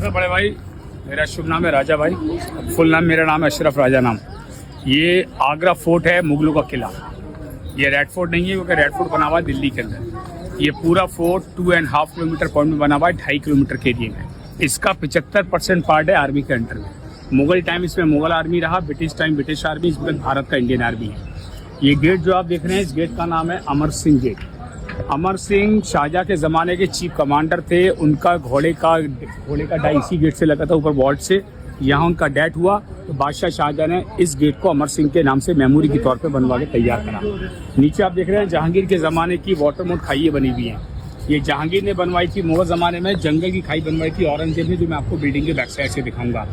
देखो बड़े भाई, मेरा शुभ नाम है राजा भाई, फुल नाम मेरा नाम है अशरफ राजा नाम। ये आगरा फोर्ट है, मुगलों का किला। ये रेड फोर्ट नहीं है, क्योंकि रेड फोर्ट बना हुआ है दिल्ली के अंदर। ये पूरा फोर्ट 2.5 किलोमीटर पॉइंट में बना हुआ है, 2.5 किलोमीटर के एरिया में। इसका 75% पार्ट है आर्मी के अंडर में। मुगल टाइम इसमें मुगल आर्मी रहा, ब्रिटिश टाइम ब्रिटिश आर्मी, इसमें भारत का इंडियन आर्मी है। ये गेट जो आप देख रहे हैं, इस गेट का नाम है अमर सिंह गेट। अमर सिंह शाहजहाँ के ज़माने के चीफ कमांडर थे। उनका घोड़े का डाई इसी गेट से लगा था, ऊपर वॉर्ड से। यहाँ उनका डेथ हुआ तो बादशाह शाहजहाँ ने इस गेट को अमर सिंह के नाम से मेमोरी के तौर पे बनवा के तैयार करा। नीचे आप देख रहे हैं जहांगीर के ज़माने की वाटर मोड खाइए बनी हुई हैं। ये जहांगीर ने बनवाई थी मुगल ज़माने में। जंगल की खाई बनवाई थी औरंगजेब ने, जो मैं आपको बिल्डिंग के बैक साइड से दिखाऊंगा।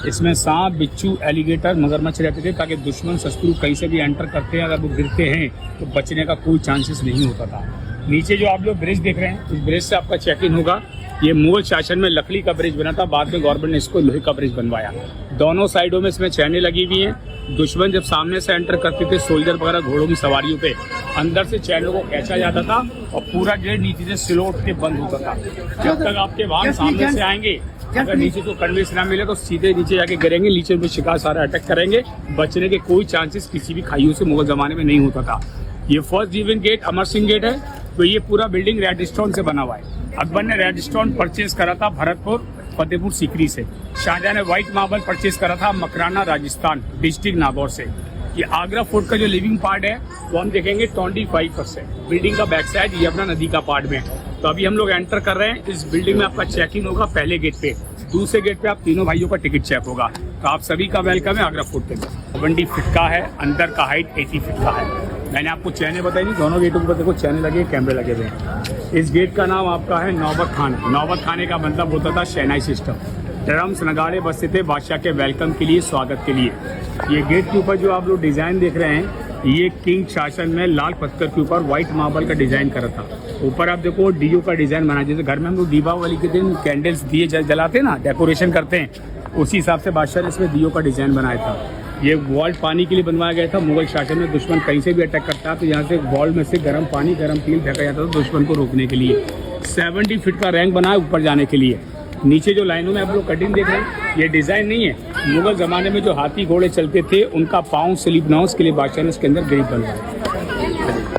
इसमें सांप, बिच्छू, एलिगेटर, मगरमच्छ रहते थे, ताकि दुश्मन शत्रु कहीं से भी एंटर करते हैं, अगर वो गिरते हैं तो बचने का कोई चांसेस नहीं होता था। नीचे जो आप लोग ब्रिज देख रहे हैं, इस ब्रिज से आपका चेक इन होगा। ये मुगल शासन में लकड़ी का ब्रिज बना था, बाद में गवर्नमेंट ने इसको लोहे का ब्रिज बनवाया। दोनों साइडों में इसमें चैनें लगी हुई हैं। दुश्मन जब सामने से एंटर करते थे, सोल्जर वगैरह घोड़ों की सवारियों पे, अंदर से चैनों को खींचा जाता था और पूरा गेट नीचे से सिलोट के बंद होता था। जब तक आपके वाहन सामने से आएंगे, अगर नीचे को कन्वेंस ना मिले तो सीधे नीचे जाके गिरेंगे, नीचे में शिकार सारा अटैक करेंगे। बचने के कोई चांसेस किसी भी खाइयों से मुगल जमाने में नहीं होता था। ये फर्स्ट जीवन गेट अमर सिंह गेट है। तो ये पूरा बिल्डिंग रेड स्टोन से बना हुआ है। अकबर ने रेड स्टोन परचेज करा था भरतपुर फतेहपुर सीकरी से। शाहजहाँ ने व्हाइट मार्बल परचेज करा था मकराना राजस्थान डिस्ट्रिक्ट नागौर से। ये आगरा फोर्ट का जो लिविंग पार्ट है वो हम देखेंगे 25%। बिल्डिंग का बैक साइड ये अपना नदी का पार्ट में है। तो अभी हम लोग एंटर कर रहे हैं। इस बिल्डिंग में आपका चेक इन होगा पहले गेट पे। दूसरे गेट पे आप तीनों भाइयों का टिकट चेक होगा। तो आप सभी का वेलकम है आगरा फोर्ट के अंदर। 70 फीट का है, अंदर का हाइट 80 फीट का है। मैंने आपको चैने बताई नहीं, दोनों गेटों पर देखो चैने लगे, कैमरे लगे हुए हैं। इस गेट का नाम आपका है नौबत खान। नौबत खाने का मतलब होता था शहनाई सिस्टम। ड्रम्स नगाड़े बजते थे बादशाह के वेलकम के लिए, स्वागत के लिए। ये गेट के ऊपर जो आप लोग डिज़ाइन देख रहे हैं, ये किंग शासन में लाल पत्थर के ऊपर व्हाइट मार्बल का डिज़ाइन करा था। ऊपर आप देखो डीओ का डिज़ाइन बना, जैसे घर में हम लोग दीपावली के दिन कैंडल्स दिए जलाते हैं ना, डेकोरेशन करते हैं, उसी हिसाब से बादशाह ने इसमें डीओ का डिज़ाइन बनाया था। ये वॉल्ट पानी के लिए बनवाया गया था। मुगल शासन में दुश्मन कहीं से भी अटैक करता है तो यहाँ से वॉल्ट में से गर्म पानी, गर्म तेल फेंका जाता था दुश्मन को रोकने के लिए। 70 फीट का रैंक बना है ऊपर जाने के लिए। नीचे जो लाइनों में आप लोग कटिंग देख रहे हैं, ये डिज़ाइन नहीं है। मुगल ज़माने में जो हाथी घोड़े चलते थे, उनका पाँव स्लिप ना हो उसके लिए बादशाह ने इसके अंदर ग्रिप बनवाया।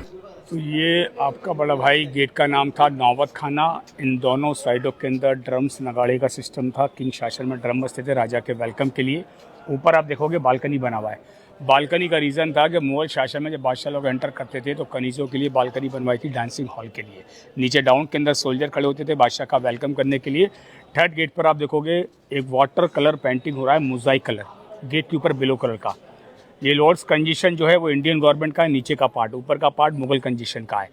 तो ये आपका बड़ा भाई गेट का नाम था नौबत खाना। इन दोनों साइडों के अंदर ड्रम्स नगाड़े का सिस्टम था। किंग शासन में ड्रम बजते थे राजा के वेलकम के लिए। ऊपर आप देखोगे बालकनी बना हुआ है। बालकनी का रीज़न था कि मुगल शासन में जब बादशाह लोग एंटर करते थे तो कनीज़ों के लिए बालकनी बनवाई थी, डांसिंग हॉल के लिए। नीचे डाउन के अंदर सोल्जर खड़े होते थे बादशाह का वेलकम करने के लिए। थर्ड गेट पर आप देखोगे एक वाटर कलर पेंटिंग हो रहा है, मोज़ाइक कलर गेट के ऊपर ब्लू कलर का। ये लॉर्ड्स कंजीशन जो है वो इंडियन गवर्नमेंट का है, नीचे का पार्ट। ऊपर का पार्ट मुगल कंजीशन का है।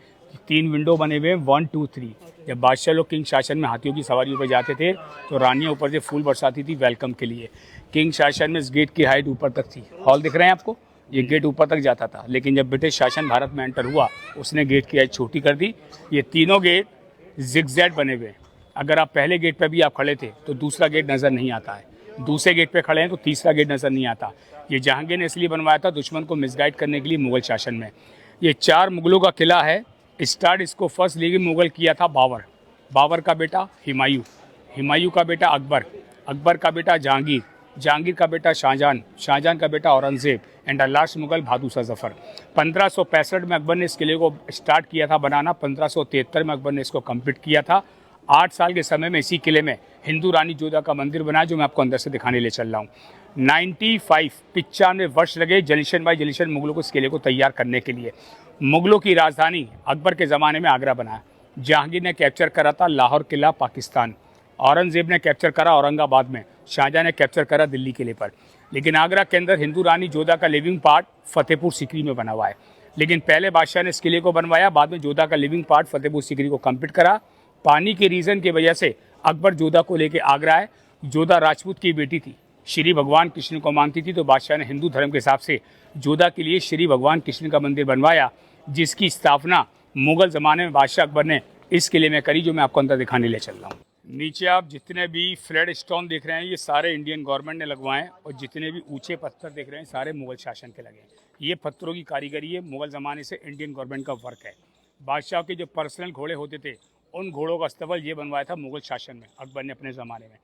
3 विंडो बने हुए हैं, 1, 2, 3। जब बादशाह लोग किंग शासन में हाथियों की सवारियों पर जाते थे तो रानियाँ ऊपर से फूल बरसाती थी वेलकम के लिए। किंग शासन में इस गेट की हाइट ऊपर तक थी। हॉल दिख रहे हैं आपको, ये गेट ऊपर तक जाता था। लेकिन जब ब्रिटिश शासन भारत में एंटर हुआ, उसने गेट की हाइट छोटी कर दी। ये तीनों गेट जिगजैग बने हुए हैं। अगर आप पहले गेट पर भी आप खड़े थे तो दूसरा गेट नज़र नहीं आता है, दूसरे गेट पे खड़े हैं तो तीसरा गेट नज़र नहीं आता। ये जहांगीर ने इसलिए बनवाया था दुश्मन को मिसगाइड करने के लिए मुगल शासन में। ये 4 मुगलों का किला है। स्टार्ट इसको फर्स्ट लीग मुगल किया था बाबर। बाबर का बेटा हुमायूं, हुमायूं का बेटा अकबर, अकबर का बेटा जहांगीर, जहांगीर का बेटा शाहजहां, शाहजहां का बेटा औरंगजेब एंड लास्ट मुगल बहादुर शाह जफर। 1565 में अकबर ने इस किले को स्टार्ट किया था बनाना। 1573 में अकबर ने इसको कंप्लीट किया था। 8 साल के समय में इसी किले में हिंदू रानी जोधा का मंदिर बना, जो मैं आपको अंदर से दिखाने ले चल रहा हूँ। 95 वर्ष लगे जलीशन बाई जलीशन मुगलों को इस किले को तैयार करने के लिए। मुगलों की राजधानी अकबर के ज़माने में आगरा बना। जहांगीर ने कैप्चर करा था लाहौर किला पाकिस्तान, औरंगजेब ने कैप्चर करा औरंगाबाद में, शाहजहाँ ने कैप्चर करा दिल्ली किले पर। लेकिन आगरा के अंदर हिंदू रानी जोधा का लिविंग पार्ट फतेहपुर सीकरी में बना हुआ है। लेकिन पहले बादशाह ने इस किले को बनवाया, बाद में जोधा का लिविंग पार्ट फतेहपुर सीकरी को कंप्लीट करा। पानी के रीज़न की वजह से अकबर जोधा को लेके आगरा है। जोधा राजपूत की बेटी थी, श्री भगवान कृष्ण को मानती थी, तो बादशाह ने हिंदू धर्म के हिसाब से जोधा के लिए श्री भगवान कृष्ण का मंदिर बनवाया, जिसकी स्थापना मुगल ज़माने में बादशाह अकबर ने इस किले में करी, जो मैं आपको अंदर दिखाने ले चल रहा हूँ। नीचे आप जितने भी फ्लैट स्टोन देख रहे हैं, ये सारे इंडियन गवर्नमेंट ने लगवाए हैं, और जितने भी ऊंचे पत्थर देख रहे हैं सारे मुगल शासन के लगे हैं। ये पत्थरों की कारीगरी है, मुगल ज़माने से इंडियन गवर्नमेंट का वर्क है। बादशाह के जो पर्सनल घोड़े होते थे, उन घोड़ों का अस्तबल ये बनवाया था मुगल शासन में, अकबर ने अपने ज़माने में।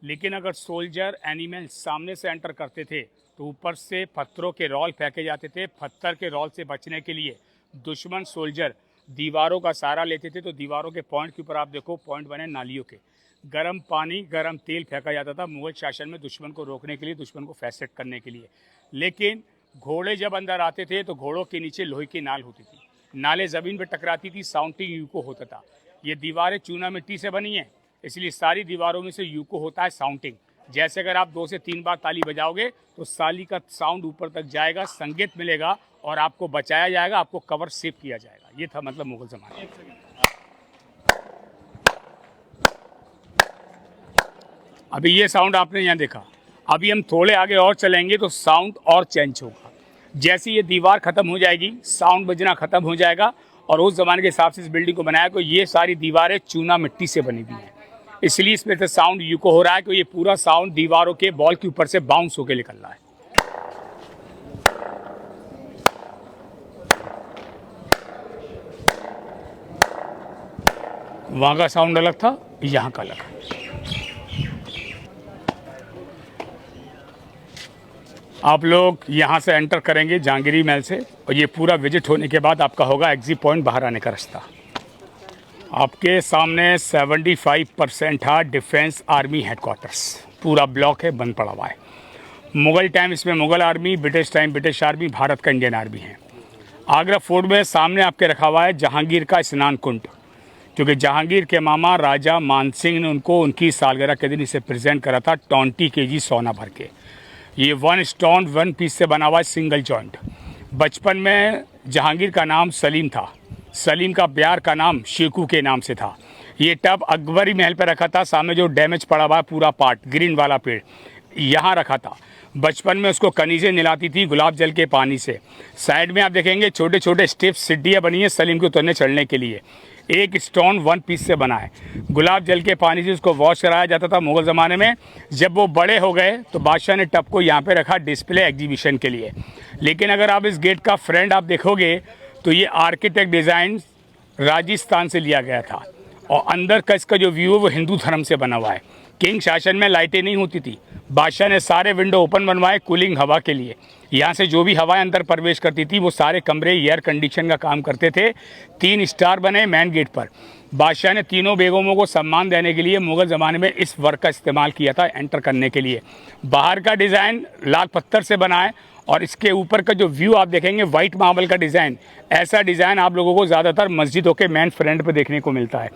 लेकिन अगर सोल्जर एनिमल सामने से एंटर करते थे तो ऊपर से पत्थरों के रॉल फेंके जाते थे। पत्थर के रॉल से बचने के लिए दुश्मन सोल्जर दीवारों का सहारा लेते थे। तो दीवारों के पॉइंट के ऊपर आप देखो, पॉइंट बने नालियों के। गर्म पानी, गर्म तेल फेंका जाता था मुगल शासन में दुश्मन को रोकने के लिए, दुश्मन को फैसेट करने के लिए। लेकिन घोड़े जब अंदर आते थे तो घोड़ों के नीचे लोहे की नाल होती थी, नालें ज़मीन पर टकराती थी, साउंडिंग यूको होता था। ये दीवारें चूना मिट्टी से बनी हैं, इसलिए सारी दीवारों में से यूको होता है साउंडिंग। जैसे अगर आप 2 से 3 बार ताली बजाओगे तो साली का साउंड ऊपर तक जाएगा, संगीत मिलेगा और आपको बचाया जाएगा, आपको कवर सेव किया जाएगा। ये था मतलब मुगल ज़माने। अभी ये साउंड आपने यहाँ देखा। अभी हम थोड़े आगे और चलेंगे तो साउंड और चेंज होगा। जैसे ये दीवार ख़त्म हो जाएगी, साउंड बजना ख़त्म हो जाएगा। और उस ज़माने के हिसाब से इस बिल्डिंग को बनाया तो ये सारी दीवारें चूना मिट्टी से बनी हुई हैं, इसलिए इसमें से साउंड यूको हो रहा है कि ये पूरा साउंड दीवारों के बॉल के ऊपर से बाउंस होकर निकल रहा है। वहाँ का साउंड अलग था, यहाँ का अलग। आप लोग यहाँ से एंटर करेंगे जहांगीरी महल से और ये पूरा विजिट होने के बाद आपका होगा एग्जिट पॉइंट, बाहर आने का रास्ता। आपके सामने 75% था डिफेंस आर्मी हेडक्वार्टर्स, पूरा ब्लॉक है, बंद पड़ा हुआ है। मुग़ल टाइम इसमें Mughal army, British time British army, Bharat का इंडियन आर्मी है। आगरा फोर्ट में सामने आपके रखा हुआ है जहांगीर का स्नान कुंड, क्योंकि जहांगीर के मामा राजा मानसिंह ने उनको उनकी सालगिरह के दिन इसे प्रेजेंट करा था 20 kg सोना भर के। ये 1 स्टोन 1 पीस से बना हुआ है, सिंगल जॉइंट। बचपन में जहांगीर का नाम सलीम था, सलीम का प्यार का नाम शेखू के नाम से था। ये टब अकबरी महल पर रखा था, सामने जो डैमेज पड़ा हुआ है पूरा पार्ट ग्रीन वाला पेड़ यहाँ रखा था। बचपन में उसको कनीज़ें निलाती थी गुलाब जल के पानी से। साइड में आप देखेंगे छोटे छोटे स्टेप्स, सीढ़ियाँ बनी है सलीम के उतरने चढ़ने के लिए। 1 स्टोन 1 पीस से बना है, गुलाब जल के पानी से उसको वॉश कराया जाता था मुग़ल ज़माने में। जब वो बड़े हो गए तो बादशाह ने टब को यहाँ पे रखा डिस्प्ले एग्जीबिशन के लिए। लेकिन अगर आप इस गेट का फ्रंट आप देखोगे तो ये आर्किटेक्ट डिज़ाइन राजस्थान से लिया गया था और अंदर का इसका जो व्यू है वो हिंदू धर्म से बना हुआ है। किंग शासन में लाइटें नहीं होती थी, बादशाह ने सारे विंडो ओपन बनवाए कूलिंग हवा के लिए। यहाँ से जो भी हवाएं अंदर प्रवेश करती थी वो सारे कमरे एयर कंडीशन का काम करते थे। 3 स्टार बने मेन गेट पर। बादशाह ने तीनों बेगमों को सम्मान देने के लिए मुग़ल ज़माने में इस वर्क का इस्तेमाल किया था एंटर करने के लिए। बाहर का डिज़ाइन लाल पत्थर से बना है और इसके ऊपर का जो व्यू आप देखेंगे वाइट मार्बल का डिज़ाइन। ऐसा डिज़ाइन आप लोगों को ज़्यादातर मस्जिदों के मेन फ्रंट पर देखने को मिलता है।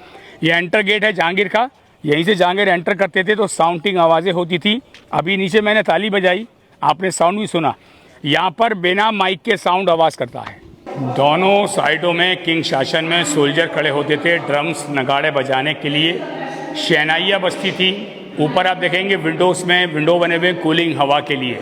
ये एंटर गेट है जहांगीर का, यहीं से जहांगीर एंटर करते थे तो साउंडिंग आवाज़ें होती थी। अभी नीचे मैंने ताली बजाई, आपने साउंड भी सुना। यहाँ पर बिना माइक के साउंड आवाज़ करता है। दोनों साइडों में किंग शासन में सोल्जर खड़े होते थे ड्रम्स नगाड़े बजाने के लिए। शहनाइयाँ बजती थी। ऊपर आप देखेंगे विंडोज़ में विंडो बने हुए कूलिंग हवा के लिए।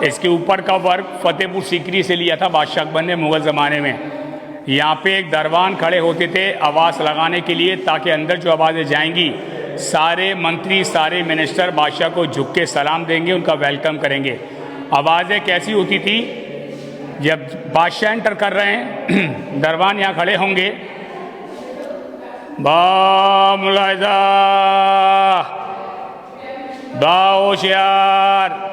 इसके ऊपर का वर्क फतेहपुर सीकरी से लिया था बादशाह अकबर ने मुग़ल ज़माने में। यहाँ पे एक दरबान खड़े होते थे आवाज़ लगाने के लिए, ताकि अंदर जो आवाज़ें जाएंगी सारे मंत्री सारे मिनिस्टर बादशाह को झुक के सलाम देंगे, उनका वेलकम करेंगे। आवाज़ें कैसी होती थी, जब बादशाह एंटर कर रहे हैं दरबान यहाँ खड़े होंगे, बा मुलाहिजा, बा होशियार,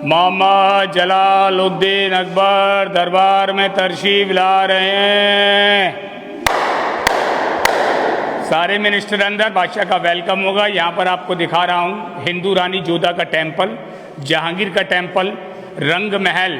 मोहम्मद जलालुद्दीन अकबर दरबार में तशरीफ ला रहे हैं। सारे मिनिस्टर अंदर, बादशाह का वेलकम होगा। यहाँ पर आपको दिखा रहा हूँ हिंदू रानी जोधा का टेम्पल, जहांगीर का टेम्पल, रंग महल,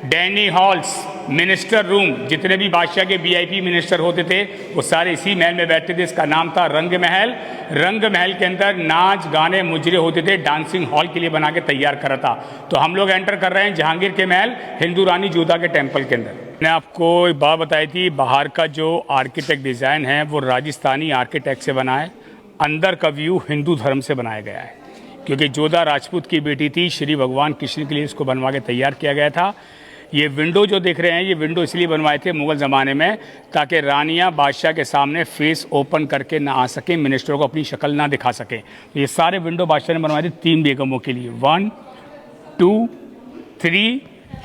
डैनी हॉल्स, मिनिस्टर रूम। जितने भी बादशाह के VIP मिनिस्टर होते थे वो सारे इसी महल में बैठते थे। इसका नाम था रंग महल। रंग महल के अंदर नाच गाने मुजरे होते थे, डांसिंग हॉल के लिए बना के तैयार करा था। तो हम लोग एंटर कर रहे हैं जहांगीर के महल, हिंदू रानी जोधा के टेम्पल के अंदर। मैंने आपको एक बात बताई थी, बाहर का जो आर्किटेक्ट डिज़ाइन है वो राजस्थानी आर्किटेक्ट से बना है, अंदर का व्यू हिंदू धर्म से बनाया गया है। क्योंकि जोधा राजपूत की बेटी थी, श्री भगवान कृष्ण के लिए इसको बनवा के तैयार किया गया था। ये विंडो जो देख रहे हैं ये विंडो इसलिए बनवाए थे मुग़ल ज़माने में ताकि रानियाँ बादशाह के सामने फेस ओपन करके ना आ सकें, मिनिस्टरों को अपनी शक्ल ना दिखा सकें। तो ये सारे विंडो बादशाह ने बनवाए थे 3 बेगमों के लिए, 1 2 3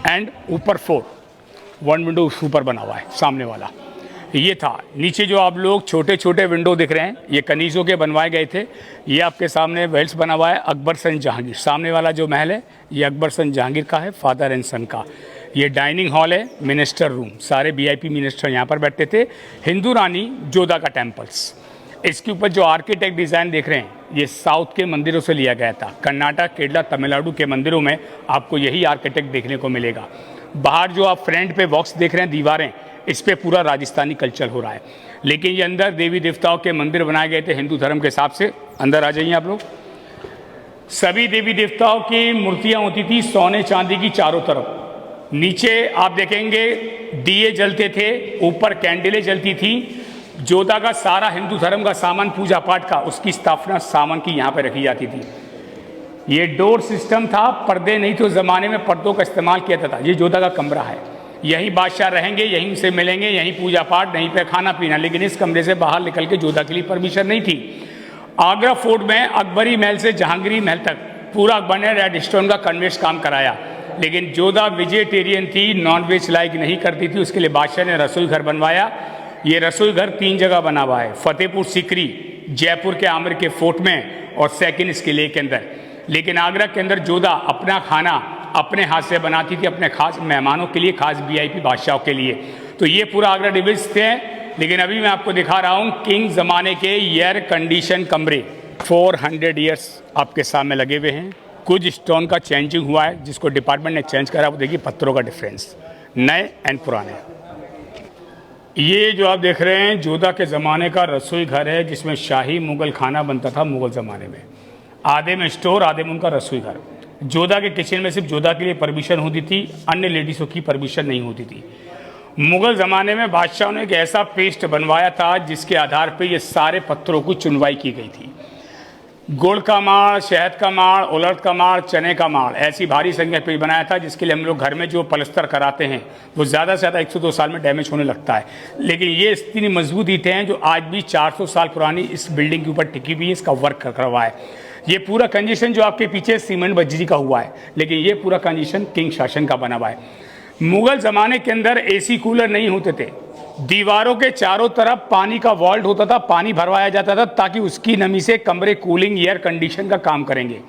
एंड ऊपर 4। 1 विंडो ऊपर बना हुआ है सामने वाला। ये था। नीचे जो आप लोग छोटे छोटे विंडो दिख रहे हैं, ये कनीज़ों के बनवाए गए थे। ये आपके सामने वेल्स बना हुआ है अकबर सन जहांगीर। सामने वाला जो महल है ये अकबर सन जहांगीर का है, फादर एंड सन का। ये डाइनिंग हॉल है, मिनिस्टर रूम, सारे वीआईपी मिनिस्टर यहाँ पर बैठते थे। हिंदू रानी जोधा का टेम्पल्स। इसके ऊपर जो आर्किटेक्ट डिज़ाइन देख रहे हैं ये साउथ के मंदिरों से लिया गया था। कर्नाटक, केरला, तमिलनाडु के मंदिरों में आपको यही आर्किटेक्ट देखने को मिलेगा। बाहर जो आप फ्रंट पे बॉक्स देख रहे हैं दीवारें, इस पे पूरा राजस्थानी कल्चर हो रहा है। लेकिन ये अंदर देवी देवताओं के मंदिर बनाए गए थे हिंदू धर्म के हिसाब से। अंदर आ जाइए आप लोग। सभी देवी देवताओं की मूर्तियां होती थी सोने चांदी की चारों तरफ। नीचे आप देखेंगे दिए जलते थे, ऊपर कैंडलें जलती थी। जोधा का सारा हिंदू धर्म का सामान, पूजा पाठ का, उसकी स्थापना सामान की यहाँ पर रखी जाती थी। ये डोर सिस्टम था, पर्दे नहीं थे उस जमाने में, पर्दों का इस्तेमाल किया जाता था। ये जोधा का कमरा है, यहीं बादशाह रहेंगे, यहीं से मिलेंगे, यहीं पूजा पाठ, यहीं पे खाना पीना। लेकिन इस कमरे से बाहर निकल के जोधा के लिए परमिशन नहीं थी। आगरा फोर्ट में अकबरी महल से जहांगीरी महल तक पूरा अकबर ने रेड स्टोन का कन्वेंस काम कराया। लेकिन जोधा वेजिटेरियन थी, नॉन वेज लाइक नहीं करती थी। उसके लिए बादशाह ने रसोई घर बनवाया। ये रसोई घर 3 जगह बना हुआ है, फतेहपुर सीकरी, जयपुर के आमिर के फोर्ट में, और सेकंड इसके किले के अंदर। लेकिन आगरा के अंदर जोधा अपना खाना अपने हाथ से बनाती थी, अपने खास मेहमानों के लिए, खास वीआईपी बादशाहों के लिए। तो ये पूरा आगरा डिविजन थे। लेकिन अभी मैं आपको दिखा रहा हूँ किंग ज़माने के एयर कंडीशन कमरे। 400 ईयर्स आपके सामने लगे हुए हैं। कुछ स्टोन का चेंजिंग हुआ है, जिसको डिपार्टमेंट ने चेंज करा। वो देखिए पत्थरों का डिफरेंस, नए एंड पुराने। ये जो आप देख रहे हैं जोधा के ज़माने का रसोई घर है, जिसमें शाही मुग़ल खाना बनता था मुग़ल ज़माने में। आधे में स्टोर, आधे में उनका रसोई घर। जोधा के किचन में सिर्फ जोधा के लिए परमिशन होती थी, अन्य लेडीज़ों की परमिशन नहीं होती थी। मुग़ल ज़माने में बादशाहों ने एक ऐसा पेस्ट बनवाया था जिसके आधार पर ये सारे पत्थरों की चुनवाई की गई थी। गुड़ का माड़, शहद का माड़, उड़द का माड़, चने का माड़, ऐसी भारी संख्या पे बनाया था, जिसके लिए हम लोग घर में जो पलस्तर कराते हैं वो ज़्यादा से ज़्यादा 102 साल में डैमेज होने लगता है। लेकिन ये इतनी मजबूत ईंटें हैं जो आज भी 400 साल पुरानी इस बिल्डिंग के ऊपर टिकी हुई है। इसका वर्क कर हुआ है। ये पूरा कंजेशन जो आपके पीछे सीमेंट बज्जी का हुआ है, लेकिन ये पूरा कंजेशन किंग शासन का बना हुआ है। मुग़ल ज़माने के अंदर एसी कूलर नहीं होते थे। दीवारों के चारों तरफ पानी का वॉल्ट होता था, पानी भरवाया जाता था ताकि उसकी नमी से कमरे कूलिंग, एयर कंडीशन का काम करेंगे।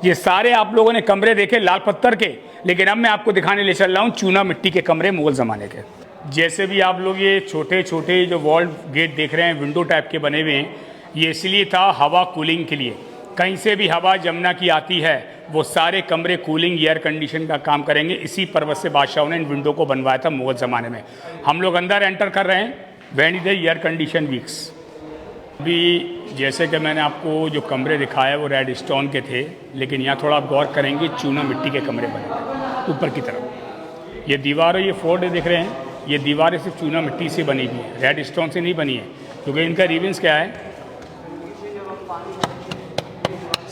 ये सारे आप लोगों ने कमरे देखे लाल पत्थर के, लेकिन अब मैं आपको दिखाने ले चल रहा हूँ चूना मिट्टी के कमरे मुग़ल ज़माने के। जैसे भी आप लोग ये छोटे छोटे जो वॉल गेट देख रहे हैं, विंडो टाइप के बने हुए हैं, ये इसलिए था हवा कूलिंग के लिए। कहीं से भी हवा जमुना की आती है, वो सारे कमरे कूलिंग, एयर कंडीशन का काम करेंगे। इसी पर्पज़ से बादशाहों ने इन विंडो को बनवाया था मुग़ल ज़माने में। हम लोग अंदर एंटर कर रहे हैं, when the air condition weeks. अभी जैसे कि मैंने आपको जो कमरे दिखाए वो रेड स्टोन के थे, लेकिन यहाँ थोड़ा आप गौर करेंगे चूना मिट्टी के कमरे बने हैं ऊपर की तरफ। ये दीवारें, ये फोर्ट देख रहे हैं, ये दीवारें सिर्फ चूना मिट्टी से बनी हुई है, रेड स्टोन से नहीं बनी है। क्योंकि इनका रिविंस क्या है,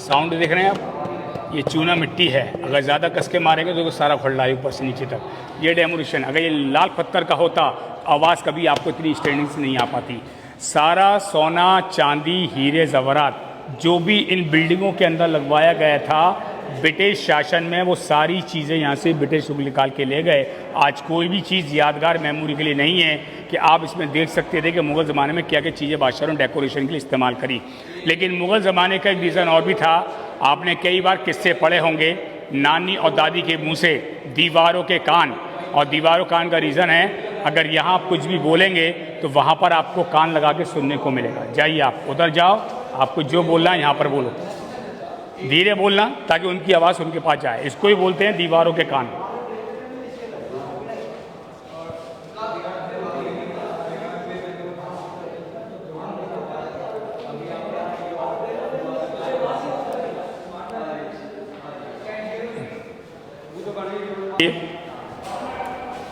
साउंड देख रहे हैं आप, ये चूना मिट्टी है। अगर ज़्यादा कस के मारेंगे तो सारा फट है ऊपर से नीचे तक। ये डेमोलिशन, अगर ये लाल पत्थर का होता आवाज़ कभी आपको इतनी स्टैंडिंग से नहीं आ पाती। सारा सोना, चांदी, हीरे जवाहरात जो भी इन बिल्डिंगों के अंदर लगवाया गया था ब्रिटिश शासन में, वो सारी चीज़ें यहाँ से ब्रिटिश लोग निकाल के ले गए। आज कोई भी चीज़ यादगार मेमोरी के लिए नहीं है कि आप इसमें देख सकते थे कि मुग़ल ज़माने में क्या क्या चीज़ें बादशाहों ने डेकोरेशन के लिए इस्तेमाल करी। लेकिन मुग़ल ज़माने का एक रीज़न और भी था। आपने कई बार किस्से पढ़े होंगे नानी और दादी के मुँह से, दीवारों के कान। और दीवारों कान का रीज़न है, अगर यहाँ आप कुछ भी बोलेंगे तो वहाँ पर आपको कान लगा के सुनने को मिलेगा। जाइए आप उधर जाओ, आपको जो बोलना है यहाँ पर बोलो, धीरे बोलना ताकि उनकी आवाज़ उनके पास जाए। इसको ही बोलते हैं दीवारों के कान।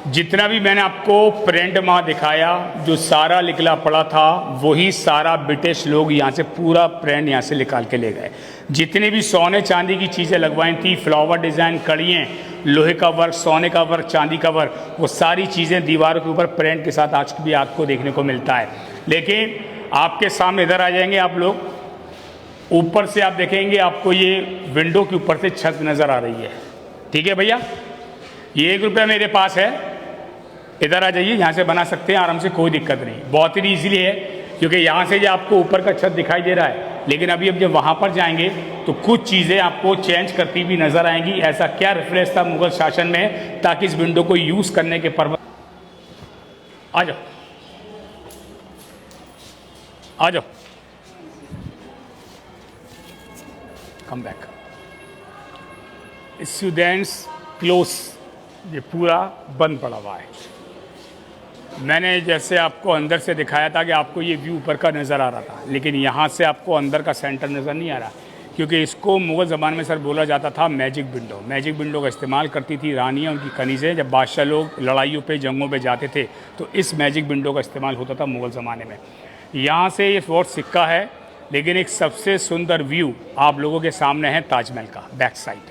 जितना भी मैंने आपको प्रिंट माँ दिखाया, जो सारा निकला पड़ा था, वही सारा ब्रिटिश लोग यहाँ से पूरा प्रिंट यहाँ से निकाल के ले गए। जितने भी सोने चांदी की चीज़ें लगवाई थी, फ्लावर डिज़ाइन, कड़ियाँ, लोहे का वर्क, सोने का वर्क, चांदी का वर्क, वो सारी चीज़ें दीवारों के ऊपर प्रिंट के साथ आज भी आपको देखने को मिलता है। लेकिन आपके सामने इधर आ जाएंगे आप लोग, ऊपर से आप देखेंगे आपको ये विंडो के ऊपर से छत नज़र आ रही है। ठीक है भैया, ये 1 रुपया मेरे पास है, इधर आ जाइए, यहाँ से बना सकते हैं आराम से, कोई दिक्कत नहीं, बहुत ही ईजिली है। क्योंकि यहाँ से जो आपको ऊपर का छत दिखाई दे रहा है, लेकिन अभी अब जब वहाँ पर जाएंगे तो कुछ चीज़ें आपको चेंज करती हुई नजर आएंगी। ऐसा क्या रेफरेंस था मुगल शासन में, ताकि इस विंडो को यूज़ करने के पर्पज। आ जाओ आ जाओ, कम बैक। स्टूडेंट्स क्लोज, ये पूरा बंद पड़ा हुआ है। मैंने जैसे आपको अंदर से दिखाया था कि आपको ये व्यू ऊपर का नज़र आ रहा था, लेकिन यहाँ से आपको अंदर का सेंटर नज़र नहीं आ रहा, क्योंकि इसको मुग़ल ज़माने में सर बोला जाता था मैजिक विंडो। मैजिक विंडो का इस्तेमाल करती थी रानियाँ, उनकी कनीज़ें, जब बादशाह लोग लड़ाइयों पे जंगों पे जाते थे तो इस मैजिक विंडो का इस्तेमाल होता था मुग़ल ज़माने में। यहाँ से ये फोर्ट सिक्का है, लेकिन एक सबसे सुंदर व्यू आप लोगों के सामने है ताजमहल का back side,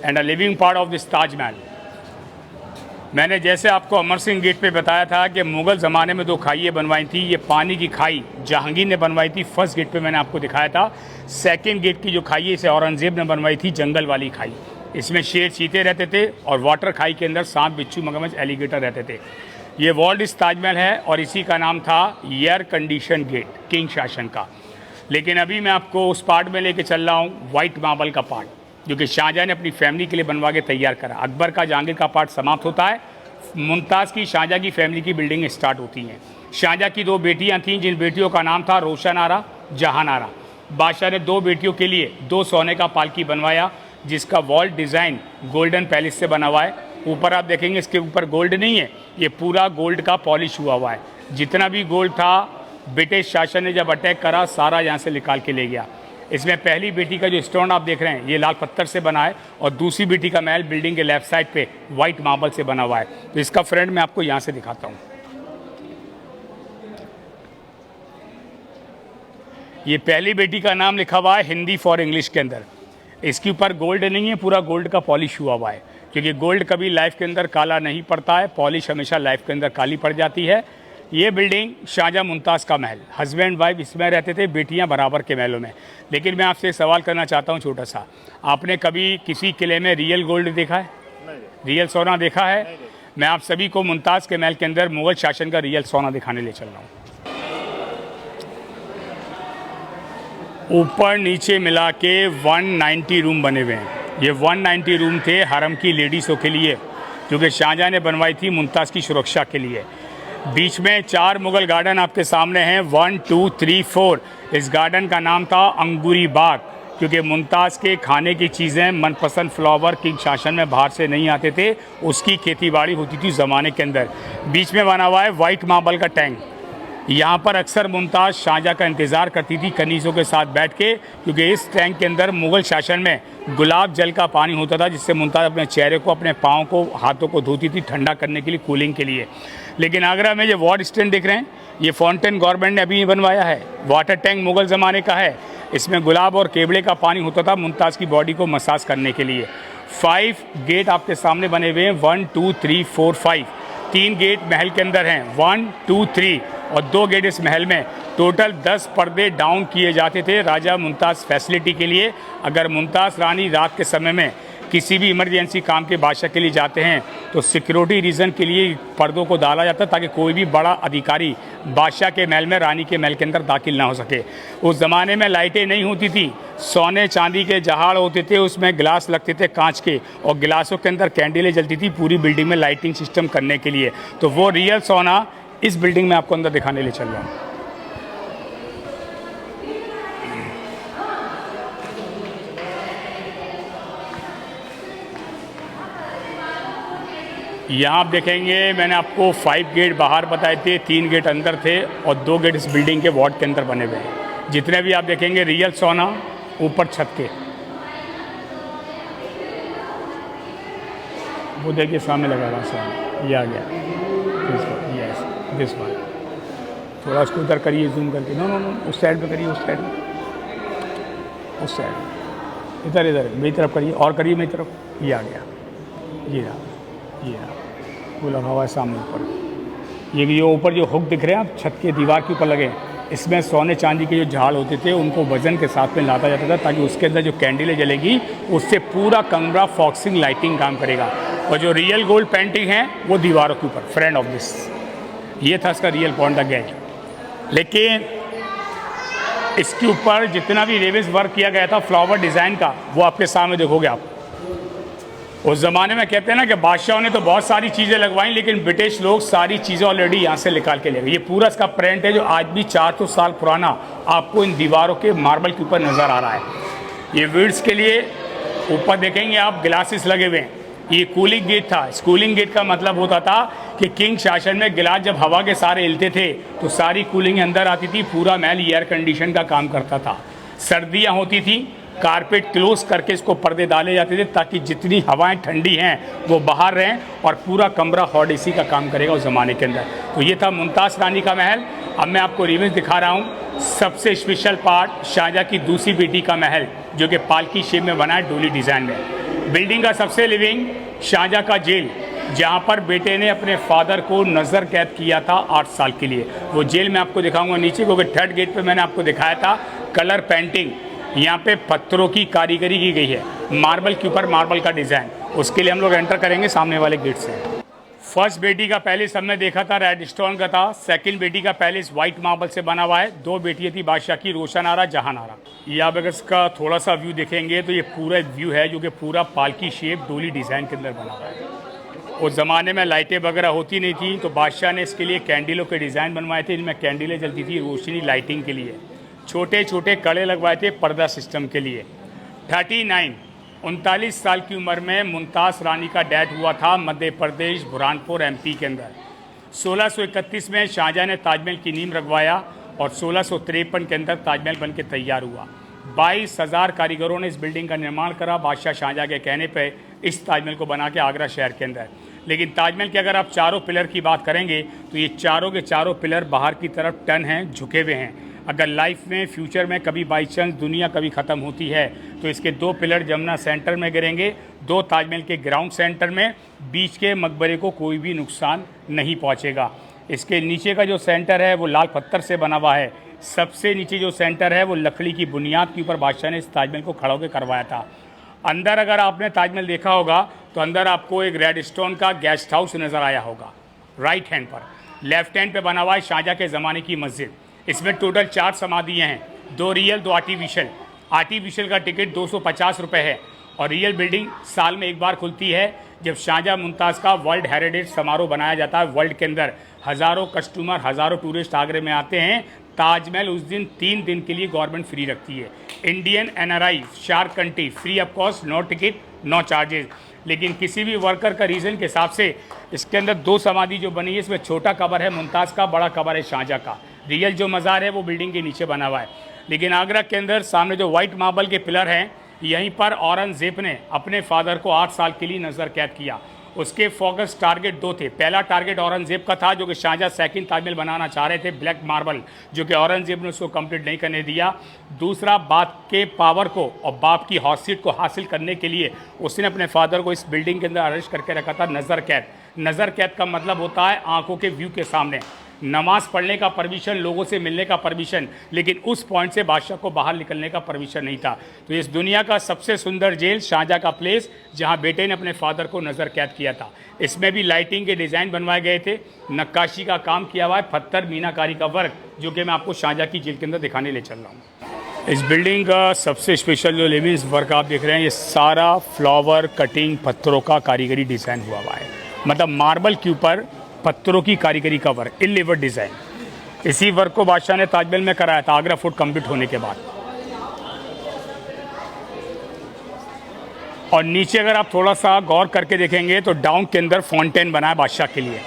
and a living part of this Taj Mahal. मैंने जैसे आपको अमर सिंह गेट पे बताया था कि मुग़ल ज़माने में 2 खाइयाँ बनवाई थी। ये पानी की खाई जहांगीर ने बनवाई थी, फर्स्ट गेट पे मैंने आपको दिखाया था। सेकंड गेट की जो खाई है इसे औरंगज़ेब ने बनवाई थी, जंगल वाली खाई। इसमें शेर चीते रहते थे और वाटर खाई के अंदर सांप, बिच्छू, मगरमच्छ, एलिगेटर रहते थे। ये वर्ल्ड इस ताजमहल है और इसी का नाम था एयर कंडीशन गेट, किंग शासन का। लेकिन अभी मैं आपको उस पार्ट में लेके चल रहा हूँ, वाइट मार्बल का पार्ट, जो कि शाहजहाँ ने अपनी फैमिली के लिए बनवा के तैयार करा। अकबर का जहांगीर का पार्ट समाप्त होता है, मुमताज़ की शाहजहाँ की फैमिली की बिल्डिंग स्टार्ट होती हैं। शाहजहाँ की 2 बेटियां थीं, जिन बेटियों का नाम था रोशन आरा, जहान आरा। बादशाह ने 2 बेटियों के लिए 2 सोने का पालकी बनवाया, जिसका वॉल डिज़ाइन गोल्डन पैलेस से बना हुआ है। ऊपर आप देखेंगे इसके ऊपर गोल्ड नहीं है, ये पूरा गोल्ड का पॉलिश हुआ है। जितना भी गोल्ड था ब्रिटिश शासन ने जब अटैक करा सारा यहाँ से निकाल के ले गया। इसमें पहली बेटी का जो स्टोन आप देख रहे हैं ये लाल पत्थर से बना है, और दूसरी बेटी का महल बिल्डिंग के लेफ्ट साइड पे वाइट मार्बल से बना हुआ है। तो इसका फ्रंट मैं आपको यहाँ से दिखाता हूँ। ये पहली बेटी का नाम लिखा हुआ है हिंदी फॉर इंग्लिश के अंदर। इसके ऊपर गोल्ड नहीं है, पूरा गोल्ड का पॉलिश हुआ है, क्योंकि गोल्ड कभी लाइफ के अंदर काला नहीं पड़ता है, पॉलिश हमेशा लाइफ के अंदर काली पड़ जाती है। ये बिल्डिंग शाहजहाँ मुमताज़ का महल, हस्बैंड वाइफ इसमें रहते थे, बेटियां बराबर के महलों में। लेकिन मैं आपसे एक सवाल करना चाहता हूं छोटा सा, आपने कभी किसी किले में रियल गोल्ड देखा है? रियल सोना देखा है? मैं आप सभी को मुमताज़ के महल के अंदर मुगल शासन का रियल सोना दिखाने ले चल रहा हूँ। ऊपर नीचे मिला के 190 रूम बने हुए हैं। ये 190 रूम थे हरम की लेडीज़ों के लिए, जो कि शाहजहाँ ने बनवाई थी मुमताज़ की सुरक्षा के लिए। बीच में 4 मुगल गार्डन आपके सामने हैं, 1 2 3 4। इस गार्डन का नाम था अंगूरी बाग, क्योंकि मुमताज़ के खाने की चीज़ें, मनपसंद फ्लावर किंग शासन में बाहर से नहीं आते थे, उसकी खेतीबाड़ी होती थी ज़माने के अंदर। बीच में बना हुआ है वाइट मार्बल का टैंक। यहाँ पर अक्सर मुमताज़ शाहजहाँ का इंतज़ार करती थी कनीज़ों के साथ बैठ के, क्योंकि इस टैंक के अंदर मुग़ल शासन में गुलाब जल का पानी होता था, जिससे मुमताज़ अपने चेहरे को, अपने पाँव को, हाथों को धोती थी ठंडा करने के लिए, कूलिंग के लिए। लेकिन आगरा में ये वाटर स्टैंड दिख रहे हैं, ये फाउंटेन गवर्नमेंट ने अभी बनवाया है। वाटर टैंक मुग़ल ज़माने का है, इसमें गुलाब और केवड़े का पानी होता था मुमताज़ की बॉडी को मसाज करने के लिए। 5 गेट आपके सामने बने हुए हैं, 1 2 3 4 5। 3 गेट महल के अंदर हैं, 1 2 3, और 2 गेट इस महल में। टोटल 10 पर्दे डाउन किए जाते थे राजा मुमताज़ फैसिलिटी के लिए। अगर मुमताज़ रानी रात के समय में किसी भी इमरजेंसी काम के बादशाह के लिए जाते हैं तो सिक्योरिटी रीज़न के लिए पर्दों को डाला जाता, ताकि कोई भी बड़ा अधिकारी बादशाह के महल में, रानी के महल के अंदर दाखिल ना हो सके। उस ज़माने में लाइटें नहीं होती थी, सोने चांदी के जहाड़ होते थे, उसमें गिलास लगते थे कांच के, और गिलासों के अंदर कैंडलें जलती थी पूरी बिल्डिंग में लाइटिंग सिस्टम करने के लिए। तो वो रियल सोना इस बिल्डिंग में आपको अंदर दिखाने ले चल रहा हूँ। यहाँ आप देखेंगे मैंने आपको 5 गेट बाहर बताए थे, 3 गेट अंदर थे, और 2 गेट इस बिल्डिंग के वार्ड के अंदर बने हुए हैं। जितने भी आप देखेंगे रियल सोना ऊपर छत के, वो देखिए सामने लगा रहा सोना, ये आ गया दिस वन। थोड़ा उसको उधर करिए जूम करके, नो नो नो उस साइड पे करिए, उस साइड, उस साइड, इधर इधर मेरी तरफ करिए, और करिए मेरी तरफ, ये आ गया, ये रहा, वो लगा हुआ है सामने ऊपर। ये ऊपर जो हुक दिख रहे हैं आप छत के दीवार के ऊपर लगे, इसमें सोने चांदी के जो झाड़ होते थे उनको वज़न के साथ में लाता जाता था ताकि उसके अंदर जो कैंडलें जलेगी उससे पूरा कमरा फॉक्सिंग लाइटिंग काम करेगा। और जो रियल गोल्ड पेंटिंग है वो दीवारों के ऊपर फ्रेंड ऑफ दिस, ये था इसका रियल पॉइंट द गेट। लेकिन इसके ऊपर जितना भी रेविस वर्क किया गया था फ्लावर डिज़ाइन का वो आपके सामने देखोगे आप। उस ज़माने में कहते हैं ना कि बादशाहों ने तो बहुत सारी चीज़ें लगवाई लेकिन ब्रिटिश लोग सारी चीज़ें ऑलरेडी यहाँ से निकाल के ले गए। ये पूरा इसका प्रिंट है जो आज भी 400 साल पुराना आपको इन दीवारों के मार्बल के ऊपर नज़र आ रहा है। ये विड्स के लिए ऊपर देखेंगे आप ग्लासेस लगे हुए हैं। ये कूलिंग गेट था। इस कूलिंग गेट का मतलब होता था कि किंग शासन में गिलास जब हवा के सारे हिलते थे तो सारी कूलिंग अंदर आती थी, पूरा महल एयर कंडीशन का काम करता था। सर्दियाँ होती थी, कारपेट क्लोज करके इसको पर्दे डाले जाते थे ताकि जितनी हवाएं ठंडी हैं वो बाहर रहें और पूरा कमरा हॉट एसी का काम करेगा उस ज़माने के अंदर। तो ये था मुमताज़ रानी का महल। अब मैं आपको रिमेज दिखा रहा हूँ। सबसे स्पेशल पार्ट शाहजहाँ की दूसरी बेटी का महल जो कि पालकी शेप में बना है, डोली डिज़ाइन में। बिल्डिंग का सबसे लिविंग शाहजहाँ का जेल, जहाँ पर बेटे ने अपने फादर को नज़र कैद किया था 8 साल के लिए। वो जेल मैं आपको दिखाऊंगा नीचे, क्योंकि थर्ड गेट पे मैंने आपको दिखाया था कलर पेंटिंग। यहाँ पे पत्थरों की कारीगरी की गई है, मार्बल के ऊपर मार्बल का डिज़ाइन। उसके लिए हम लोग एंटर करेंगे सामने वाले गेट से। फर्स्ट बेटी का पैलेस हमने देखा था रेड स्टोन का था। सेकंड बेटी का पैलेस वाइट मार्बल से बना हुआ है। 2 बेटियाँ थी बादशाह की, रोशन आरा, जहान आरा। ये आप अगर इसका थोड़ा सा व्यू देखेंगे तो ये पूरा व्यू है जो कि पूरा पालकी शेप डोली डिज़ाइन के अंदर बना हुआ है। उस ज़माने में लाइटें वगैरह होती नहीं थी तो बादशाह ने इसके लिए कैंडलों के डिज़ाइन बनवाए थे, इनमें कैंडलें जलती थी रोशनी लाइटिंग के लिए। छोटे छोटे कड़े लगवाए थे पर्दा सिस्टम के लिए। 39 साल की उम्र में मुमताज़ रानी का डेथ हुआ था मध्य प्रदेश बुरहानपुर MP के अंदर। 1631 में शाहजहाँ ने ताजमहल की नींव रखवाया और 1653 के अंदर ताजमहल बन के तैयार हुआ। 22,000 कारीगरों ने इस बिल्डिंग का निर्माण करा बादशाह शाहजहाँ के कहने पे इस ताजमहल को बना के आगरा शहर के अंदर। लेकिन ताजमहल के अगर आप चारों पिलर की बात करेंगे तो ये चारों के चारों पिलर बाहर की तरफ टर्न हैं, झुके हुए हैं। अगर लाइफ में फ्यूचर में कभी बाई चांस दुनिया कभी ख़त्म होती है तो इसके 2 पिलर जमुना सेंटर में गिरेंगे, 2 ताजमहल के ग्राउंड सेंटर में, बीच के मकबरे को कोई भी नुकसान नहीं पहुंचेगा। इसके नीचे का जो सेंटर है वो लाल पत्थर से बना हुआ है। सबसे नीचे जो सेंटर है वो लकड़ी की बुनियाद के ऊपर बादशाह ने इस ताजमहल को खड़ा होकर करवाया था। अंदर अगर आपने ताजमहल देखा होगा तो अंदर आपको एक रेड स्टोन का गेस्ट हाउस नज़र आया होगा राइट हैंड पर। लेफ्ट हैंड पे बना हुआ है शाहजहाँ के ज़माने की मस्जिद। इसमें टोटल 4 समाधियाँ हैं, 2 रियल 2 आर्टिफिशियल। आर्टिफिशियल का टिकट 250 रुपये है और रियल बिल्डिंग साल में एक बार खुलती है जब शाहजहाँ मुमताज़ का वर्ल्ड हेरिटेज समारोह बनाया जाता है। वर्ल्ड के अंदर हज़ारों कस्टमर, हज़ारों टूरिस्ट आगरे में आते हैं। ताजमहल उस दिन 3 दिन के लिए गवर्नमेंट फ्री रखती है। Indian NRI shark country free of cost, no ticket no charges. लेकिन किसी भी वर्कर का रीज़न के हिसाब से इसके अंदर 2 समाधि जो बनी है, इसमें छोटा कबर है मुमताज़ का, बड़ा कबर है शाहजहाँ का। रियल जो मज़ार है वो बिल्डिंग के नीचे बना हुआ है। लेकिन आगरा के अंदर सामने जो वाइट मार्बल के पिलर हैं, यहीं पर औरंगज़ेब ने अपने फादर को 8 साल के लिए नज़र कैद किया। उसके फोकस टारगेट 2 थे। पहला टारगेट औरंगज़ेब का था जो कि शाहजहाँ सेकंड ताजमहल बनाना चाह रहे थे, ब्लैक मार्बल, जो कि औरंगज़ेब ने उसको कंप्लीट नहीं करने दिया। दूसरा, बाप के पावर को और बाप की हौसियत को हासिल करने के लिए उसने अपने फादर को इस बिल्डिंग के अंदर अरेस्ट करके रखा था, नज़र कैद। नज़र कैद का मतलब होता है आंखों के व्यू के सामने। नमाज पढ़ने का परमिशन, लोगों से मिलने का परमिशन, लेकिन उस पॉइंट से बादशाह को बाहर निकलने का परमिशन नहीं था। तो इस दुनिया का सबसे सुंदर जेल शाहजहाँ का प्लेस, जहां बेटे ने अपने फादर को नज़र कैद किया था। इसमें भी लाइटिंग के डिज़ाइन बनवाए गए थे, नक्काशी का काम किया हुआ है, पत्थर मीनाकारी का वर्क, जो कि मैं आपको शाहजहाँ की जेल के अंदर दिखाने ले चल रहा हूँ। इस बिल्डिंग का सबसे स्पेशल जो लेविस वर्क आप देख रहे हैं, ये सारा फ्लावर कटिंग पत्थरों का कारीगरी डिज़ाइन हुआ है। मतलब मार्बल के ऊपर पत्थरों की कारीगरी का वर्क, इलेवर डिज़ाइन। इसी वर्क को बादशाह ने ताजमहल में कराया था आगरा फोर्ट कंप्लीट होने के बाद। और नीचे अगर आप थोड़ा सा गौर करके देखेंगे तो डाउन के अंदर फाउंटेन बना है बादशाह के लिए।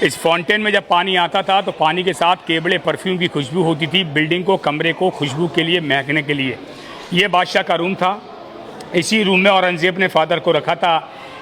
इस फाउंटेन में जब पानी आता था तो पानी के साथ केवड़े परफ्यूम की खुशबू होती थी, बिल्डिंग को, कमरे को खुशबू के लिए, महकने के लिए। ये बादशाह का रूम था। इसी रूम में औरंगज़ेब ने फादर को रखा था,